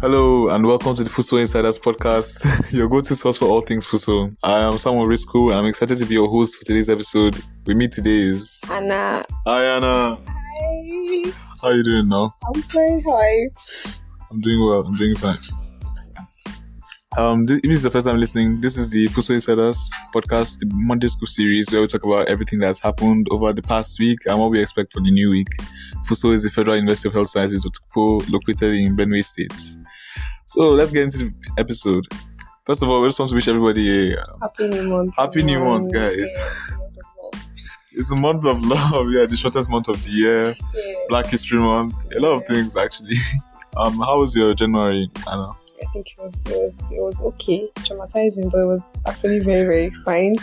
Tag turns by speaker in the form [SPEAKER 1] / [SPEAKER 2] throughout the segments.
[SPEAKER 1] Hello and welcome to the FUHSO Insiders podcast, your go-to source for all things FUHSO. I am Samuel Risku and I'm excited to be your host for today's episode. With me today is
[SPEAKER 2] Anna.
[SPEAKER 1] Hi Anna.
[SPEAKER 2] Hi.
[SPEAKER 1] How are you doing now?
[SPEAKER 2] I'm fine. How are you?
[SPEAKER 1] I'm doing well. I'm doing fine. If this is the first time listening, this is the FUHSO Insiders podcast, the Monday School series where we talk about everything that's happened over the past week and what we expect for the new week. FUHSO is the Federal University of Health Sciences, located in Benue State. So let's get into the episode. First of all, we just want to wish everybody a
[SPEAKER 2] happy new month.
[SPEAKER 1] Happy new month, guys.
[SPEAKER 2] Yeah.
[SPEAKER 1] It's a month of love, the shortest month of the year.
[SPEAKER 2] Yeah.
[SPEAKER 1] Black History Month. A lot of things actually. How was your January, Anna?
[SPEAKER 2] I think it was okay. Traumatizing, but it was actually very, very fine.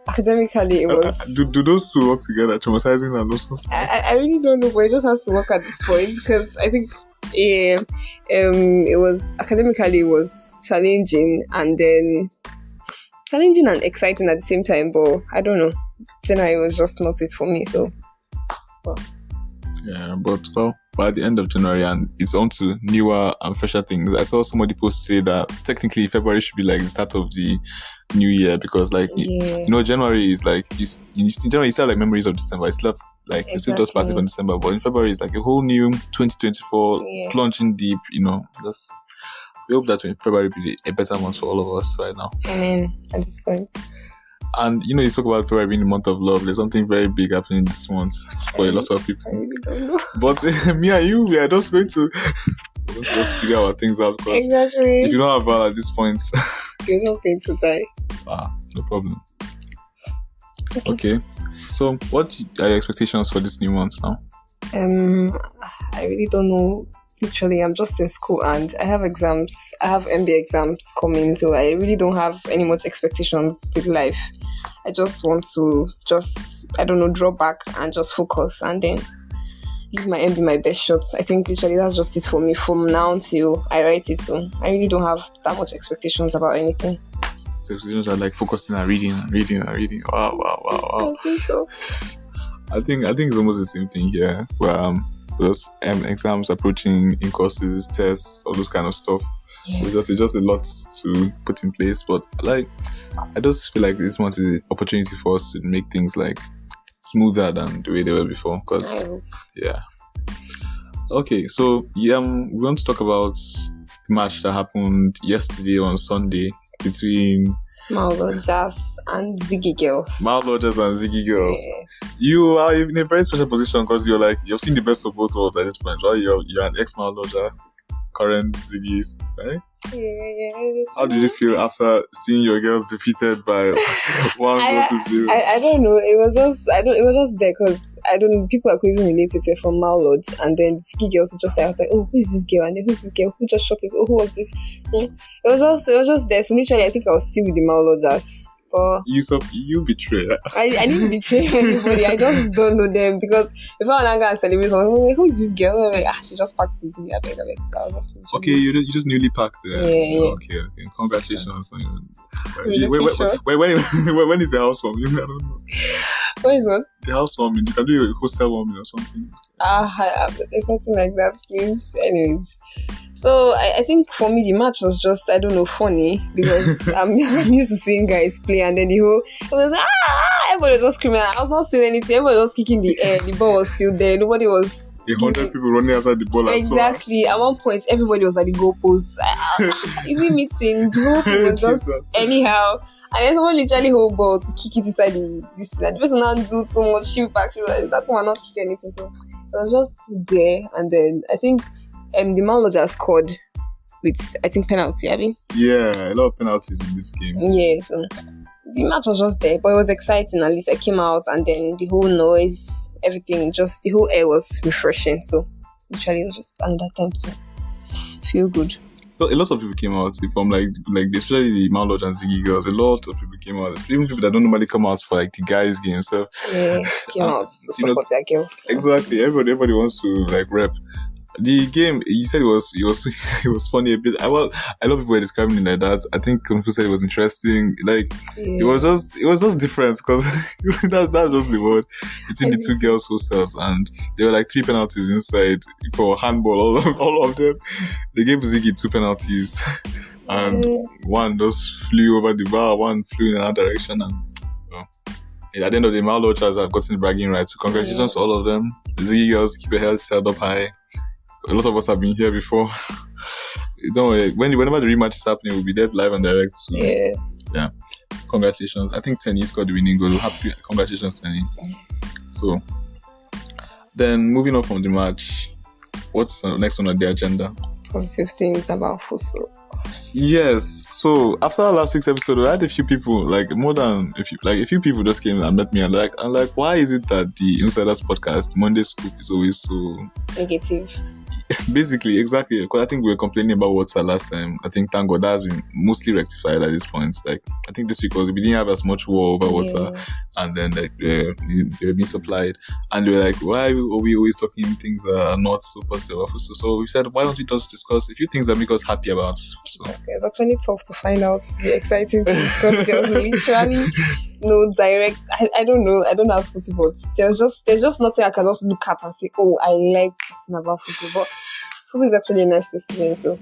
[SPEAKER 2] Academically, it was.
[SPEAKER 1] Do those two work together? Traumatizing and also.
[SPEAKER 2] I really don't know, but it just has to work at this point because I think it was academically it was challenging and exciting at the same time. But I don't know. January was just not it for me. So. Well.
[SPEAKER 1] Yeah, but by the end of January and it's on to newer and fresher things. I saw somebody post today that technically February should be like the start of the new year because January is like in January you still have like memories of December. It's still like you still just pass it on December, but in February it's like a whole new 2024 plunging deep. We hope that February will be a better month for all of us right now.
[SPEAKER 2] Amen. At this point.
[SPEAKER 1] And you spoke about February being the month of love. There's something very big happening this month for a lot of people.
[SPEAKER 2] I really don't know.
[SPEAKER 1] But me and you, we are just going to just figure our things out. Because
[SPEAKER 2] exactly.
[SPEAKER 1] If you don't have value at this point,
[SPEAKER 2] you're just going to die.
[SPEAKER 1] No problem. Okay. So, what are your expectations for this new month now?
[SPEAKER 2] I really don't know. Literally, I'm just in school and I have exams. I have MBA exams coming, so I really don't have any much expectations with life. I just want to draw back and just focus and then give my MBA my best shot. I think literally that's just it for me from now till I write it. So I really don't have that much expectations about anything.
[SPEAKER 1] So expectations are like focusing and reading. Wow.
[SPEAKER 2] I think so.
[SPEAKER 1] I think it's almost the same thing here. Where those exams approaching, in courses, tests, all those kind of stuff. Yeah. So it's just a lot to put in place. But I just feel like this month is an opportunity for us to make things like smoother than the way they were before. Okay, so we want to talk about the match that happened yesterday on Sunday between
[SPEAKER 2] Malodjas and Ziggy Girls.
[SPEAKER 1] Yeah. You are in a very special position because you've seen the best of both worlds at this point, right? You're an ex-Malodja, current Ziggy's, right?
[SPEAKER 2] Yeah.
[SPEAKER 1] How did you feel after seeing your girls defeated by 1-0?
[SPEAKER 2] I don't know. It was just there because I don't know. People I could even relate to it from Malodge, and then Ziggy Girls were just like, I was like, oh, who is this girl? And then who's this girl? Who just shot it? Oh, who was this? It was just there. So literally, I think I was still with the Malodjas.
[SPEAKER 1] You betray.
[SPEAKER 2] I didn't betray anybody. I just don't know them because if I want to celebrate someone, who is this girl? I'm like, she just packed it to me. So I was just
[SPEAKER 1] okay, you just newly packed there.
[SPEAKER 2] Yeah.
[SPEAKER 1] Okay. Congratulations on you. When is the housewarming? I don't know.
[SPEAKER 2] What is what?
[SPEAKER 1] The housewarming. You can do a hostel warming or something.
[SPEAKER 2] There's something like that, please. Anyways. So I think for me the match was just, I don't know, funny because I'm used to seeing guys play and then it was everybody was just screaming. I was not saying anything. Everybody was kicking the air. The ball was still there. Nobody was.
[SPEAKER 1] 100 people running after the ball.
[SPEAKER 2] Exactly. At one point, everybody was at the goalpost. Easy meeting. The whole thing was just anyhow. And then someone literally hold ball to kick it inside this. And the person now do so much shift back. She was like, that one not kick anything. So it was just there. And then I think the Malodja scored with, I think, penalty, Abby.
[SPEAKER 1] Yeah, a lot of penalties in this game.
[SPEAKER 2] Yeah, so the match was just there, but it was exciting. At least I came out, and then the whole noise, everything, just the whole air was refreshing. So literally, it was just another time to feel good.
[SPEAKER 1] Well, a lot of people came out from especially the Malodja and Ziggy Girls. A lot of people came out, even people that don't normally come out for the guys' game. So
[SPEAKER 2] yeah, came out to support their girls.
[SPEAKER 1] Exactly, everybody wants to rep. The game, you said it was funny a bit. I love people were describing it like that. I think some people said it was interesting. Like it was just different because that's just the word between the two girls' hostels, and there were like 3 penalties inside for handball. All of them. They gave Ziggy 2 penalties, and one just flew over the bar, one flew in another direction, and at the end of the day, Malo Charles have gotten the bragging right. So congratulations to all of them. The Ziggy girls, keep your heads held up high. A lot of us have been here before. Don't worry. Whenever the rematch is happening, we'll be there live and direct. So, yeah. Congratulations. I think Tenny scored the winning goal. Happy congratulations, Tenny. So, then moving on from the match, what's next on the agenda?
[SPEAKER 2] Positive things about FUHSO.
[SPEAKER 1] Yes. So after last week's episode, I had a few people, like more than a few people just came and met me and I'm like, why is it that the Insiders podcast, Monday Scoop, is always so
[SPEAKER 2] negative?
[SPEAKER 1] Basically, exactly. Because I think we were complaining about water last time. I think, thank God, that has been mostly rectified at this point. Like, I think this week we didn't have as much war over water, and then like they were being supplied, and they were like, why are we always talking things that are not so positive? So we said, why don't we just discuss a few things that make us happy about? So
[SPEAKER 2] it's actually tough to find out the exciting things because there's literally no direct. I don't know how to put it, but there's just nothing I can just look at and say, oh, I like this about FUHSO. But FUHSO is actually a nice place to be, so.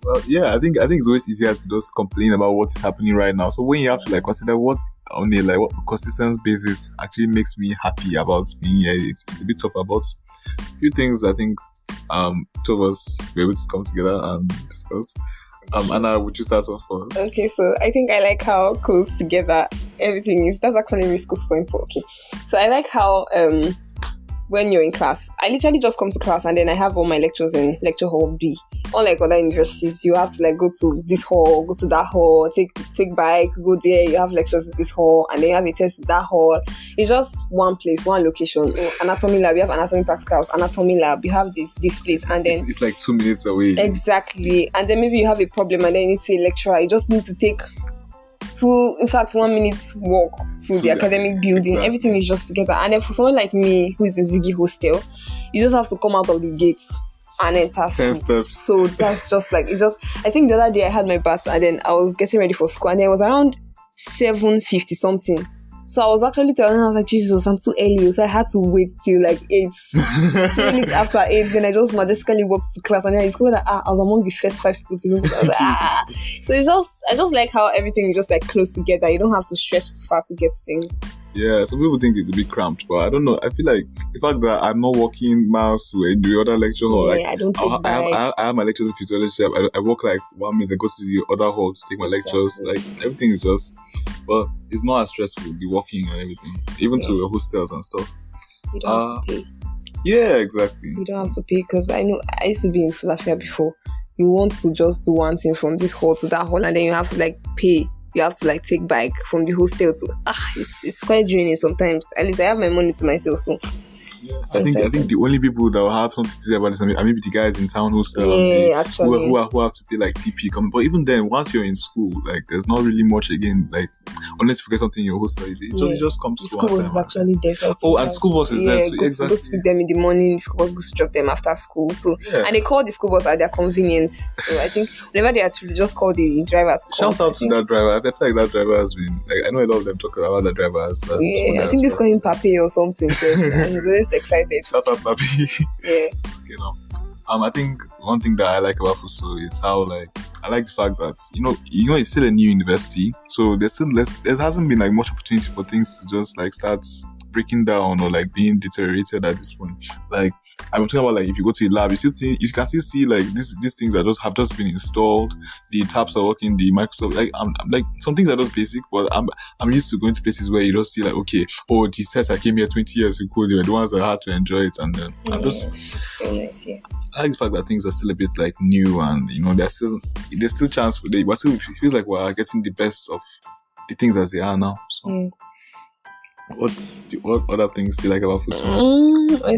[SPEAKER 1] Well, yeah, I think it's always easier to just complain about what is happening right now. So when you have to like consider what's on a what consistent basis actually makes me happy about being here, it's a bit tough about a few things. I think two of us were able to come together and discuss. Anna, would you start off first?
[SPEAKER 2] Okay, so I think I like how close together everything is. That's actually Risku's point, but okay. So I like how when you're in class, I literally just come to class and then I have all my lectures in lecture hall B. Unlike other universities, you have to like go to this hall, go to that hall, take bike, go there, you have lectures in this hall, and then you have a test in that hall. It's just one place, one location. Anatomy lab, you have anatomy practicals, anatomy lab, you have this place, and then
[SPEAKER 1] it's like 2 minutes away.
[SPEAKER 2] Exactly. And then maybe you have a problem and then you need to see a lecturer. You just need to take 1 minute walk to the academic building. Exactly. Everything is just together. And then for someone like me who is in Ziggy hostel, you just have to come out of the gates and enter
[SPEAKER 1] 10 steps.
[SPEAKER 2] So that's just like, I think the other day I had my bath and then I was getting ready for school and it was around 7:50 something. So I was actually telling her, I was like, Jesus, I'm too early. So I had to wait till like 8. 2 minutes after 8, then I just majestically walked to class and then I discovered that I was among the first 5 people to move. I was like, So I just like how everything is just like close together. You don't have to stretch too far to get things.
[SPEAKER 1] Yeah, some people think it's a bit cramped, but I don't know. I feel like the fact that I'm not walking miles to the other lecture hall, like
[SPEAKER 2] I don't take
[SPEAKER 1] I have my lectures in physiology. I walk like 1 minute, I go to the other hall to take my lectures. Exactly. Like everything is just, well, it's not as stressful, the walking and everything, even to hostels and stuff.
[SPEAKER 2] You don't have to pay.
[SPEAKER 1] Yeah, exactly.
[SPEAKER 2] You don't have to pay because I know I used to be in Philadelphia before. You want to just do one thing from this hall to that hall, and then you have to like pay. You have to like take bike from the hostel to it's quite draining sometimes. At least I have my money to myself, so
[SPEAKER 1] I think the only people that will have something to say about this are maybe the guys in town who have to pay like TP coming. But even then, once you're in school, like there's not really much again. Like unless you forget something in your hostel, it just comes to
[SPEAKER 2] school bus is actually there. So
[SPEAKER 1] and school bus is there. So exactly.
[SPEAKER 2] Go speak them in the morning. The school bus goes to drop them after school. So and they call the school bus at their convenience. So I think whenever they actually just call the driver to
[SPEAKER 1] shout out to that driver. I feel like that driver has been like I know a lot of them talk about that driver as that.
[SPEAKER 2] Yeah, I think they call him Papi or something. So and he's always excited.
[SPEAKER 1] Shout out Papi.
[SPEAKER 2] Yeah.
[SPEAKER 1] Okay, now. I think one thing that I like about FUHSO is how like I like the fact that you know it's still a new university, so there hasn't been like much opportunity for things to just like start breaking down or like being deteriorated at this point. Like I'm talking about like if you go to a lab, you can still see like these things that have just been installed. The taps are working, the Microsoft I'm like some things are just basic, but I'm used to going to places where you just see like okay, the sets I came here 20 years ago, they were the ones that had to enjoy it, and then I'm just
[SPEAKER 2] so nice, yeah.
[SPEAKER 1] I like the fact that things are still a bit like new, and you know there's still chance for but still it feels like we're getting the best of the things as they are now. So what other things do you like about FUHSO?
[SPEAKER 2] I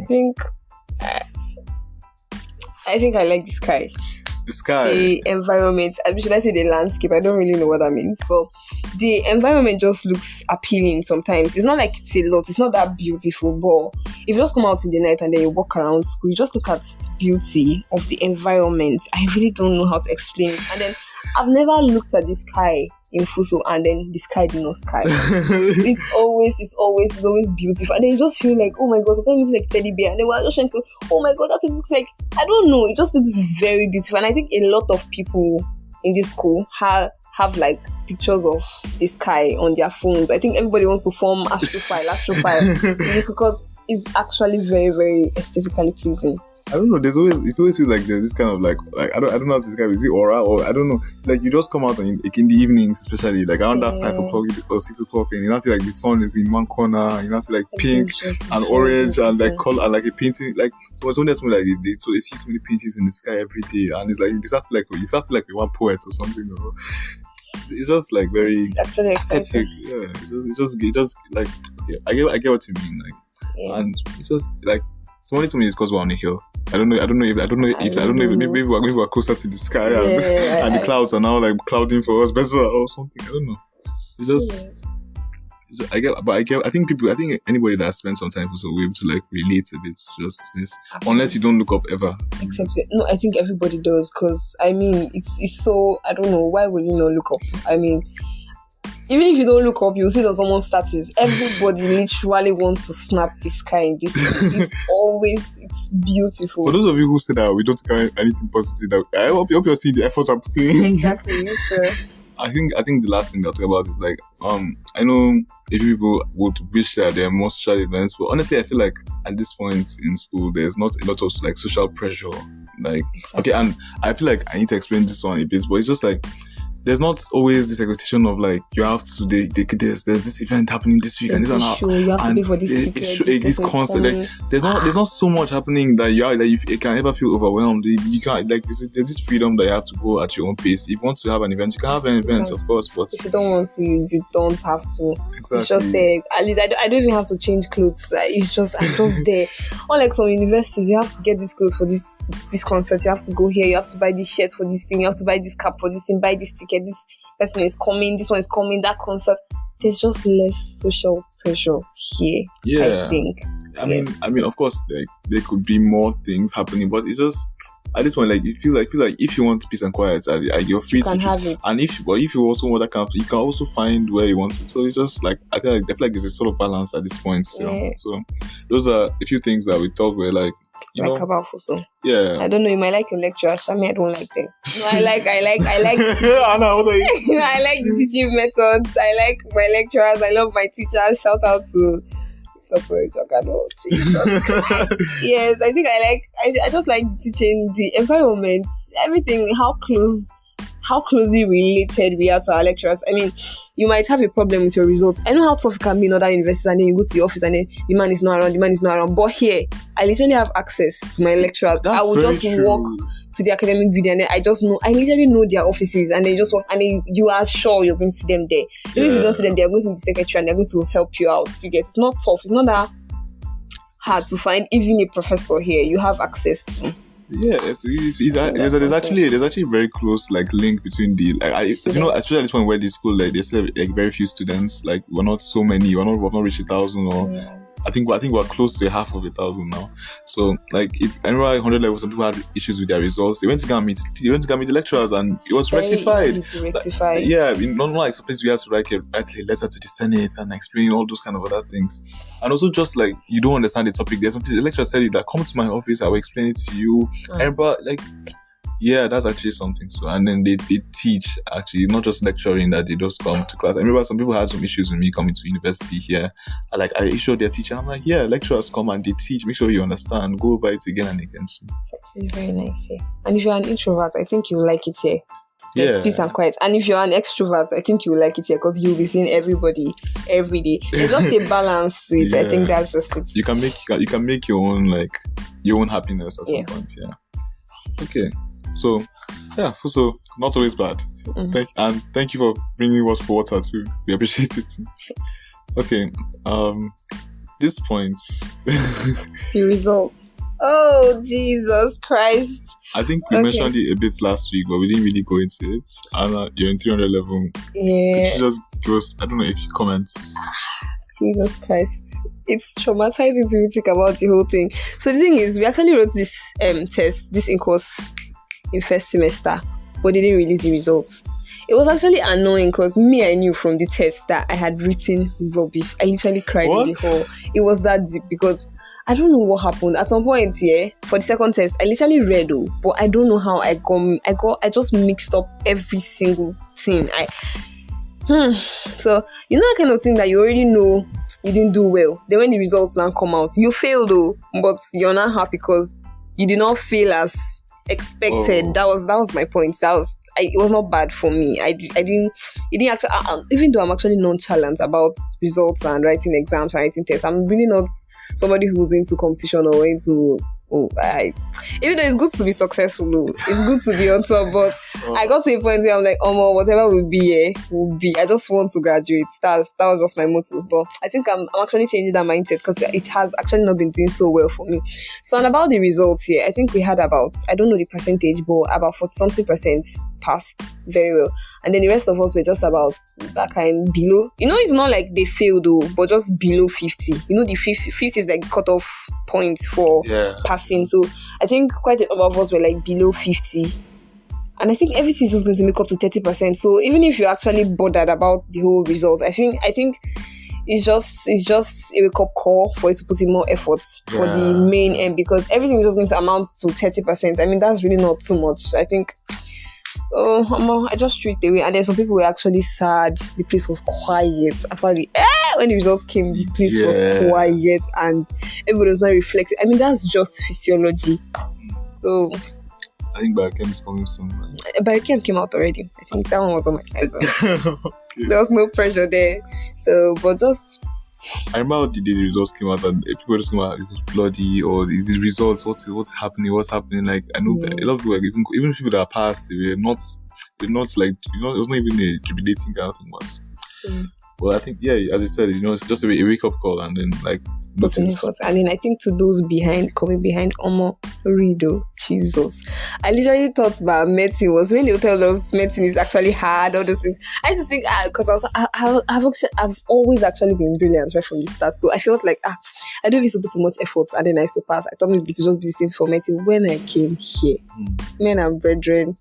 [SPEAKER 2] think I like the sky.
[SPEAKER 1] The sky.
[SPEAKER 2] The environment. Should I say the landscape? I don't really know what that means. But the environment just looks appealing sometimes. It's not like it's a lot. It's not that beautiful, but if you just come out in the night and then you walk around school, you just look at the beauty of the environment. I really don't know how to explain it. And then I've never looked at the sky in FUHSO and then the sky did not sky. It's always beautiful. And then you just feel like, oh my god, something looks like teddy bear. And then we're just trying to, oh my god, that place looks like, I don't know, it just looks very beautiful. And I think a lot of people in this school have like pictures of the sky on their phones. I think everybody wants to form astrophile because it's actually very, very aesthetically pleasing.
[SPEAKER 1] I don't know. It always feels like there's this kind of like I don't know how to describe it. Is it aura or I don't know. Like you just come out and like in the evenings, especially like around that 5 o'clock or 6 o'clock, and you now see like the sun is in one corner. You now see like pink and orange and like color and like a painting. Like so when there's something like they see so many paintings in the sky every day, and it's like you feel like you're one poet or something. Or, it's just like very
[SPEAKER 2] it's actually
[SPEAKER 1] aesthetic. Yeah, it's just like I get what you mean. Like and it's just like. Somebody told me it's because we're on a hill. I don't know if maybe we're closer to the sky and the clouds are now like clouding for us better or something. I don't know. It's just I think anybody that spends some time will be able to like relate a bit. Just this, unless you don't look up ever.
[SPEAKER 2] No, I think everybody does because I mean it's so I don't know why would you not look up? I mean. Even if you don't look up, you'll see that someone's status. Everybody literally wants to snap the sky in this way. It's beautiful.
[SPEAKER 1] For those of you who say that we don't carry anything positive, I hope you're seeing the effort I'm putting in.
[SPEAKER 2] Exactly, yes, sir.
[SPEAKER 1] I think the last thing I'll talk about is like, I know if people would wish that there are more social events, but honestly, I feel like at this point in school, there's not a lot of like social pressure. Like, okay, and I feel like I need to explain this one a bit, but it's just like, there's not always this expectation of like you have to there's this event happening this week and this and
[SPEAKER 2] show, you have to pay for this
[SPEAKER 1] concert. Like there's not so much happening that you can ever feel overwhelmed. You can't like there's this freedom that you have to go at your own pace. If you want to have an event, you can have an event, of course. But
[SPEAKER 2] if you don't want to, you don't have to.
[SPEAKER 1] Exactly.
[SPEAKER 2] It's just there. At least I don't even have to change clothes. I'm just there. Unlike some universities, you have to get these clothes for this concert. You have to go here. You have to buy this shirt for this thing. You have to buy this cap for this thing. Buy this ticket. This person is coming, this one is coming, that concert. There's just less social pressure here.
[SPEAKER 1] Yeah,
[SPEAKER 2] I think.
[SPEAKER 1] I mean, of course, there could be more things happening, but it's just at this point, like it feels like if you want peace and quiet, you're free to
[SPEAKER 2] have it.
[SPEAKER 1] And if you also want that kind of, you can also find where you want it. So it's just like I feel like there's a sort of balance at this point still. Yeah. So those are a few things that we talk where like.
[SPEAKER 2] About FUHSO.
[SPEAKER 1] Yeah.
[SPEAKER 2] I don't know. You might like your lecturer. Shami, I don't like them. No, I like.
[SPEAKER 1] Anna, what are you?
[SPEAKER 2] I like the teaching methods. I like my lecturers. I love my teachers. Shout out to Yes, I think I just like teaching the environment, everything, how closely related we are to our lecturers. I mean, you might have a problem with your results. I know how tough it can be in other universities, and then you go to the office and then the man is not around. But here, I literally have access to my lecturers. I will just walk to the academic building and then I literally know their offices, and then just walk, and then you are sure you're going to see them there. Even if you don't see them, they're going to be the secretary and they're going to help you out. It's not tough. It's not that hard to find even a professor here. You have access to.
[SPEAKER 1] Yeah, there's actually a very close like link between the especially at this point where the school like they still have like very few students, like we're not so many, we've not reached 1,000 or I think we're close to half of 1,000 now. So like if anywhere 100 levels, some people had issues with their results, they went to go and meet the lecturers and it was rectified. Not like some places we have to write a letter to the Senate and explain all those kind of other things. And also just like you don't understand the topic, there's something the lecturer said you that come to my office, I will explain it to you. Everybody like that's actually something. So and then they teach actually, not just lecturing, that they just come to class. I remember some people had some issues with me coming to university here. Are you sure they're teaching? I'm like, yeah, lecturers come and they teach. Make sure you understand. Go over it again and again. So
[SPEAKER 2] it's actually very nice here. And if you're an introvert, I think you like it here. There's peace and quiet. And if you're an extrovert, I think you like it here because you'll be seeing everybody every day. There's just a balance to it. I think that's just it.
[SPEAKER 1] You can make your own happiness at some point. Yeah. Okay. So, FUHSO, not always bad. Mm-hmm. Thank you for bringing us for water too. We appreciate it too. Okay, this point.
[SPEAKER 2] The results. Oh, Jesus Christ.
[SPEAKER 1] I think we mentioned it a bit last week, but we didn't really go into it. Anna, you're in 300 level.
[SPEAKER 2] Yeah.
[SPEAKER 1] Could you just give us, I don't know if you comments.
[SPEAKER 2] Jesus Christ. it's traumatizing to think about the whole thing. So the thing is, we actually wrote this test, this in course in first semester, but they didn't release the results. It was actually annoying because I knew from the test that I had written rubbish. I literally cried in the hall. It was that deep because I don't know what happened. At some point, for the second test, I literally read, but I don't know how I just mixed up every single thing. So, you know that kind of thing that you already know you didn't do well. Then when the results now come out, you failed but you're not happy because you did not fail as expected. That was my point. It was not bad for me. It didn't actually, even though I'm actually nonchalant about results and writing exams and writing tests, I'm really not somebody who's into competition or into even though it's good to be successful, it's good to be on top, but I got to a point where I'm like, whatever will be. I just want to graduate. That was just my motto. But I think I'm actually changing that mindset because it has actually not been doing so well for me. So, and about the results here, I think we had about, I don't know the percentage, but about 40-something% passed very well. And then the rest of us were just about that kind below. It's not like they failed but just below 50. The 50 is like the cutoff point for passing. So I think quite a number of us were like below 50. And I think everything's just going to make up to 30%. So even if you're actually bothered about the whole result, I think it's just a wake-up call for you to put in more effort for the main end, because everything is just going to amount to 30%. I mean, that's really not too much. I think I just threw it away. And then some people were actually sad. The place was quiet after when the results came. The place was quiet and everybody was not reflecting. I mean, that's just physiology. So
[SPEAKER 1] I think Biochem is coming soon, man.
[SPEAKER 2] Biochem came out already. I think that one was on my side. So. Okay. There was no pressure there. So, but just
[SPEAKER 1] I remember the day the results came out and people just came out, it was bloody, or these results, what's happening? Like, I know a lot of people, even people that passed, they're not like, it was not even a jubilating kind of thing once. Well, I think, as I said, it's just a wake-up call and then, like, notice.
[SPEAKER 2] And then I think to those coming behind, Rido, Jesus. I literally thought about medicine was when they tell us medicine is actually hard, all those things. I used to think, because I've always actually been brilliant right from the start. So I felt like, I don't used to put too much effort and then I used to pass. I thought maybe to just be the same for medicine. When I came here, men and brethren,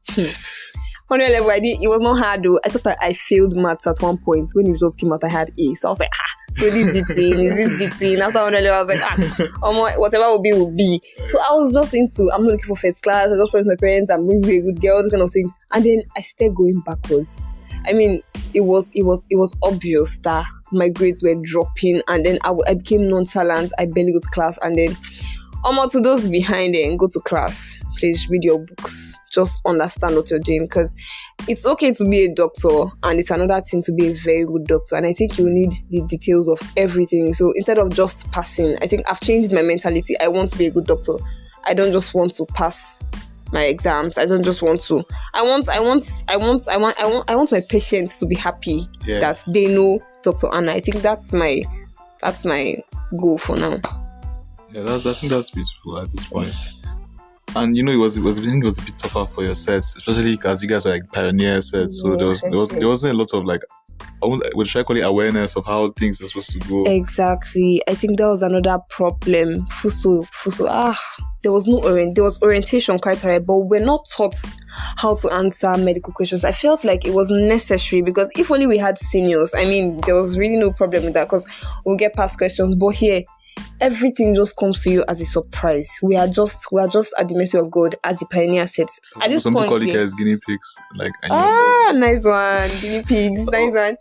[SPEAKER 2] 100 level, it was not hard though. I thought that I failed maths at one point. When the results came out, I had A. So I was like, so this is the thing. After 100 level, I was like, whatever will be. So I was just I'm not looking for first class. I just promised my parents I'm going to be a good girl, those kind of things. And then I started going backwards. I mean, it was obvious that my grades were dropping, and then I became nonchalant. I barely go to class, and then to those behind and go to class. Please read your books. Just understand what you're doing, because it's okay to be a doctor and it's another thing to be a very good doctor. And I think you need the details of everything. So instead of just passing, I think I've changed my mentality. I want to be a good doctor. I don't just want to pass my exams. I don't just want to. I want my patients to be happy that they know Dr. Anna. I think that's my goal for now.
[SPEAKER 1] Yeah, I think that's beautiful at this point. And it was a bit tougher for your sets, especially because you guys were like pioneer sets. So there wasn't a lot of like, should I call it awareness of how things are supposed to go?
[SPEAKER 2] Exactly. I think that was another problem. FUHSO. There was there was orientation quite alright, but we're not taught how to answer medical questions. I felt like it was necessary, because if only we had seniors, I mean, there was really no problem with that, because we'll get past questions. But here, everything just comes to you as a surprise. We are just at the mercy of God, as the pioneer said. At this
[SPEAKER 1] some
[SPEAKER 2] point,
[SPEAKER 1] people call it as guinea pigs. Like,
[SPEAKER 2] nice one, guinea pigs, nice one.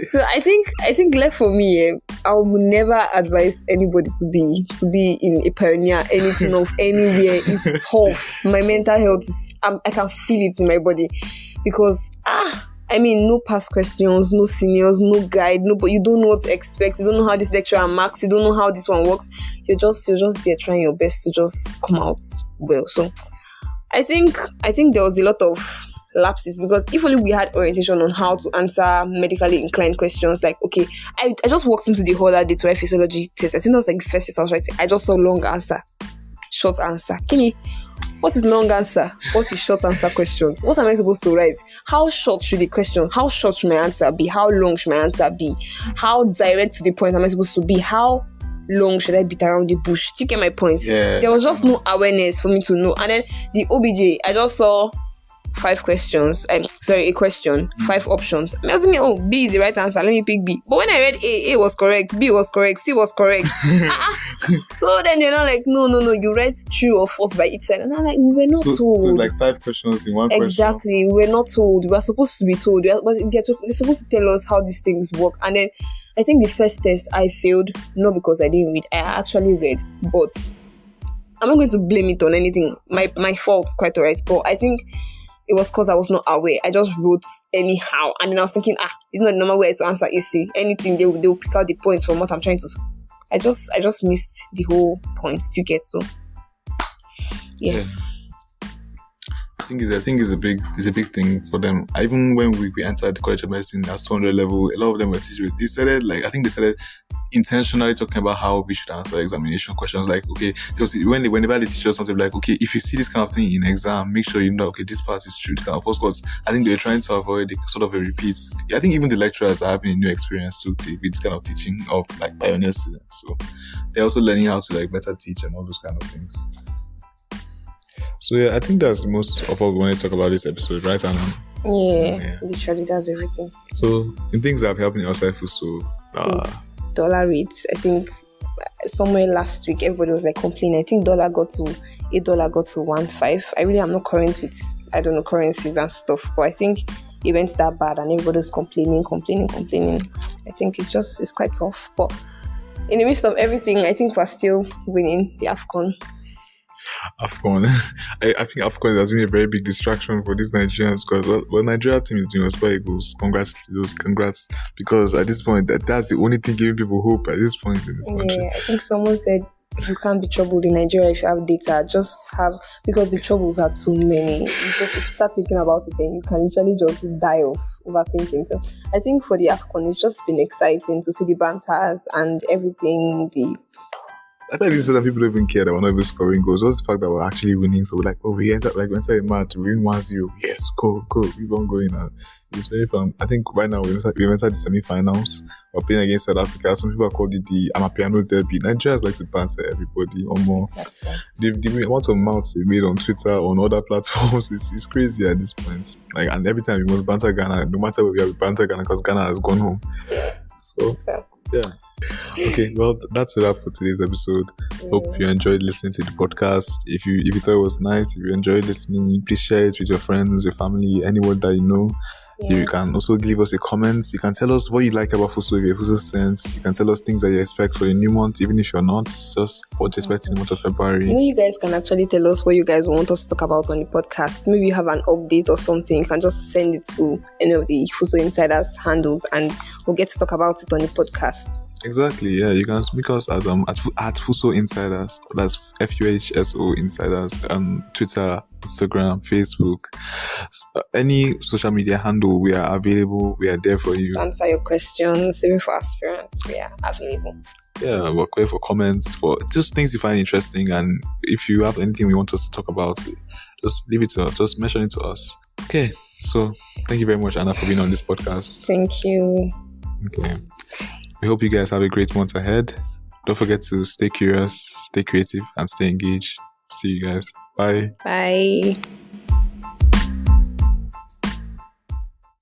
[SPEAKER 2] So I think left for me, I would never advise anybody to be in a pioneer anything of anywhere. It's tough. My mental health is, I can feel it in my body, because I mean, no past questions, no seniors, no guide, but you don't know what to expect. You don't know how this lecturer marks. You don't know how this one works. You're just there trying your best to just come out well. So I think there was a lot of lapses, because if only we had orientation on how to answer medically inclined questions. Like, okay, I just walked into the hall that day to write physiology test. I think that was like the first test I was writing. I just saw long answer, short answer. Kenny, what is long answer? What is short answer question? What am I supposed to write? How short should the question? How short should my answer be? How long should my answer be? How direct to the point am I supposed to be? How long should I beat around the bush? Do you get my point?
[SPEAKER 1] Yeah.
[SPEAKER 2] There was just no awareness for me to know. And then the OBJ, I just saw 5 questions. A question, 5 options. I was thinking, B is the right answer. Let me pick B. But when I read A was correct, B was correct, C was correct. So then they're not like, no, you read true or false by each side. And I'm like, we were not told.
[SPEAKER 1] So it's like 5 questions in one
[SPEAKER 2] Exactly. We were not told. We were supposed to be told. But they're supposed to tell us how these things work. And then I think the first test I failed, not because I didn't read. I actually read. But I'm not going to blame it on anything. My fault, quite alright. But I think it was because I was not aware. I just wrote anyhow. And then I was thinking, it's not the normal way to answer easy. Anything, they'll pick out the points from what I'm trying to. I just missed the whole point to get so. Yeah.
[SPEAKER 1] I think it's a big thing for them. Even when we entered the College of Medicine at 200 level, a lot of them were teachers. They started intentionally talking about how we should answer examination questions. Like, okay, whenever they teach us something, like, okay, if you see this kind of thing in exam, make sure you know, okay, this part is true. Of course, I think they're trying to avoid the sort of a repeat. I think even the lecturers are having a new experience too with this kind of teaching of like pioneer students. So they're also learning how to like better teach and all those kind of things. So yeah, I think that's most of what we want to talk about this episode, right, Anna?
[SPEAKER 2] Yeah, literally that's everything.
[SPEAKER 1] So in things that have helped me outside FUHSO,
[SPEAKER 2] dollar rates. I think somewhere last week everybody was like complaining. I think $8 got to 1.5. I really am not current with currencies and stuff, but I think it went that bad and everybody was complaining. I think it's quite tough. But in the midst of everything, I think we're still winning the AFCON.
[SPEAKER 1] I think AFCON has been a very big distraction for these Nigerians because well Nigeria team is doing Super Eagles. Congrats, because at this point that's the only thing giving people hope at this point in this country.
[SPEAKER 2] Yeah, I think someone said you can't be troubled in Nigeria if you have data. Because the troubles are too many. If you start thinking about it, then you can literally just die of overthinking. So I think for the AFCON, it's just been exciting to see the banters and everything.
[SPEAKER 1] I thought these people don't even care that we're not even scoring goals. What's the fact that we're actually winning? So we're like, we enter a match, we win 1-0. Yes, go, keep on going. It's very fun. I think right now we've entered the semi-finals. We're playing against South Africa. Some people call it the Amapiano derby. Nigerians like to pass everybody or more. The amount of mouths they made on Twitter, on other platforms, is crazy at this point. Like, and every time we must banter Ghana, no matter where we are, we banter Ghana because Ghana has gone home. So, yeah. Okay, well, that's a wrap for today's episode. Hope you enjoyed listening to the podcast. If you thought it was nice, if you enjoyed listening, please share it with your friends, your family, anyone that you know. You can also leave us a comment. You can tell us what you like about FUHSO if you're FUHSO students. You can tell us things that you expect for a new month, even if you're not. Just what you expect in the month of February.
[SPEAKER 2] You guys can actually tell us what you guys want us to talk about on the podcast. Maybe you have an update or something. You can just send it to any of the FUHSO Insiders handles and we'll get to talk about it on the podcast.
[SPEAKER 1] Exactly, yeah. You can speak us at FUHSO Insiders. That's FUHSO Insiders. Twitter, Instagram, Facebook, any social media handle. We are available. We are there for you.
[SPEAKER 2] To answer your questions, even for aspirants, we are available.
[SPEAKER 1] Yeah, we're there for comments, for just things you find interesting, and if you have anything we want us to talk about, just leave it to us. Just mention it to us. Okay, so thank you very much, Anna, for being on this podcast.
[SPEAKER 2] Thank you.
[SPEAKER 1] Okay. We hope you guys have a great month ahead. Don't forget to stay curious, stay creative, and stay engaged. See you guys. Bye.
[SPEAKER 2] Bye.